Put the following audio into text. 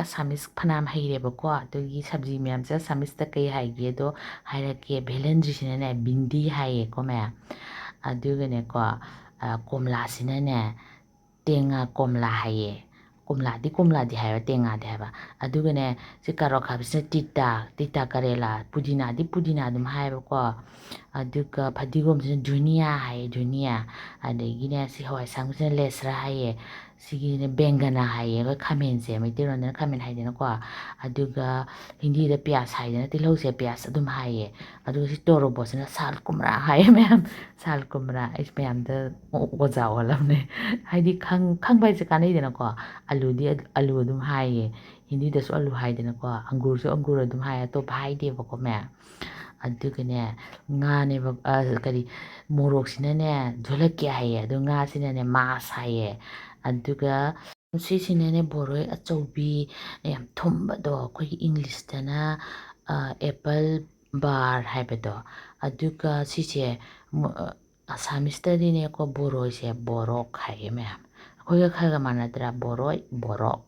ꯑꯁꯥꯃꯤꯁ ꯐꯅꯌꯥꯝ ꯍꯩꯔꯦꯕꯀꯣ ꯑꯗꯨꯒꯤ ꯁꯕꯖꯤ ꯃꯌꯥꯝꯁꯦ ꯑꯁꯥꯃꯤꯁꯇ ꯀꯩ ꯍꯥꯏꯒꯦꯗꯣ ꯍꯥꯏꯔꯛꯀꯦ ꯚꯦꯂꯦꯟꯗ꯭ꯔꯤꯁꯤꯅꯅꯦ ꯕꯤꯟꯗꯤ ꯍꯥꯏꯌꯦꯀꯣ ꯃꯌꯥꯝ ꯑꯗꯨꯒꯅꯦꯀꯣ ꯀꯣꯝꯂꯥꯁꯤꯅꯅꯦ ꯇꯦꯡꯉꯥ ꯀꯣꯝꯂꯥ ꯍꯥꯏꯌꯦ ꯀꯣꯝꯂꯥꯗꯤ ꯍꯥꯏꯕ ꯇꯦꯡꯉꯥꯗꯤ ꯍꯥꯏꯕ ꯑꯗꯨꯒꯅꯦ ꯁꯤ ꯀꯥꯔꯣꯠ ꯈꯥꯕꯤꯁꯤꯅ ꯇꯤꯇꯥ ꯀꯔꯦꯂꯥ ꯄꯨꯗꯤꯅꯥ ꯑꯗꯨꯝ ꯍꯥꯏꯌꯦꯕꯀꯣ ꯑꯗꯨꯒ ꯐꯗꯤꯒꯣꯝꯁꯤꯅ ꯙꯨꯅꯤꯌꯥ ꯍꯥꯏꯌꯦ ꯙꯨꯅꯤꯌꯥ ꯑꯗꯒꯤꯅꯦ ꯁꯤ ꯍꯋꯥꯏ ꯑꯁꯥꯡꯕꯤꯁꯤꯅ ꯂꯦꯁꯔꯥ ꯍꯥꯏꯌꯦ ꯁꯤꯒꯤꯅꯦ ꯕꯦꯡꯒꯅꯥ ꯍꯥꯏꯌꯦ ꯑꯩꯈꯣꯏ ꯈꯥꯃꯦꯟꯁꯦ ꯃꯩꯇꯩꯔꯣꯟꯗꯅ ꯈꯥꯃꯦꯟ ꯍꯥꯏꯗꯅꯀꯣ ꯑꯗꯨꯒ ꯍꯤꯟꯗꯤꯗ ꯄꯤꯌꯥꯁ ꯍꯥꯏꯗꯅ ꯇꯤꯜꯍꯧꯁꯦ ꯄꯤꯌꯥꯁ ꯑꯗꯨꯝ ꯍꯥꯏꯌꯦ ꯑꯗꯨꯒ ꯁꯤ ꯇꯣꯔꯣꯕꯣꯠꯁꯤꯅ ꯁꯥꯜ ꯀꯨꯝꯔꯥ ꯍꯥꯏꯌꯦ ꯃꯌꯥꯝ ꯁꯥꯜ ꯀꯨꯝꯔꯥ ꯑꯩꯁ ꯃꯌꯥꯝꯗ ꯑꯣꯖꯥ ꯑꯣꯜꯂꯝꯅꯦ ꯍꯥꯏꯗꯤ ꯈꯪꯕ ꯍꯥꯏꯁꯦ ꯀꯥꯟꯅꯩꯗꯅꯀꯣ ꯑꯂꯨ ꯑꯗꯨꯝ ꯍꯥꯏꯌꯦ ꯍꯤꯟꯗꯤꯗꯁꯨ ꯑꯂꯨ ꯍꯥꯏꯗꯅꯀꯣ ꯑꯪꯒꯨꯔꯁꯨ ꯑꯪꯒꯨꯔ ꯑꯗꯨꯝ ꯍꯥꯏꯌꯦ ꯑꯇꯣꯞꯄ ꯍꯥꯏꯗꯦꯕꯀꯣ ꯃꯌꯥꯝ ꯑꯗꯨꯒꯅꯦ ꯉꯥꯅꯦꯕ ꯃꯣꯔꯣꯛꯁꯤꯅꯅꯦ ꯙꯣꯂꯛꯀꯤꯌꯥ ꯍꯥꯏꯌꯦ ꯑꯗꯨ ꯉꯥꯁꯤꯅꯅꯦ ꯃꯥꯁ ꯍꯥꯏꯌꯦ ꯑꯗꯨꯒ ꯁꯤꯁꯤꯅꯅꯦ ꯕꯣꯔꯣꯏ ꯑꯆꯧꯕꯤ ꯌꯥꯝ ꯊꯨꯝꯕꯗꯣ ꯑꯩꯈꯣꯏꯒꯤ ꯏꯪꯂꯤꯁꯇꯅ ꯑꯦꯄꯜ ꯕꯥꯔ ꯍꯥꯏꯕꯗꯣ ꯑꯗꯨꯒ ꯁꯤꯁꯦ ꯑꯁꯥꯃꯤꯁꯇꯗꯤꯅꯦꯀꯣ ꯕꯣꯔꯣꯏꯁꯦ ꯕꯣꯔꯣꯛ ꯍꯥꯏꯌꯦ ꯃꯌꯥꯝ ꯑꯩꯈꯣꯏꯒ ꯈꯔꯒ ꯃꯥꯟꯅꯗ꯭ꯔꯥ ꯕꯣꯔꯣꯛ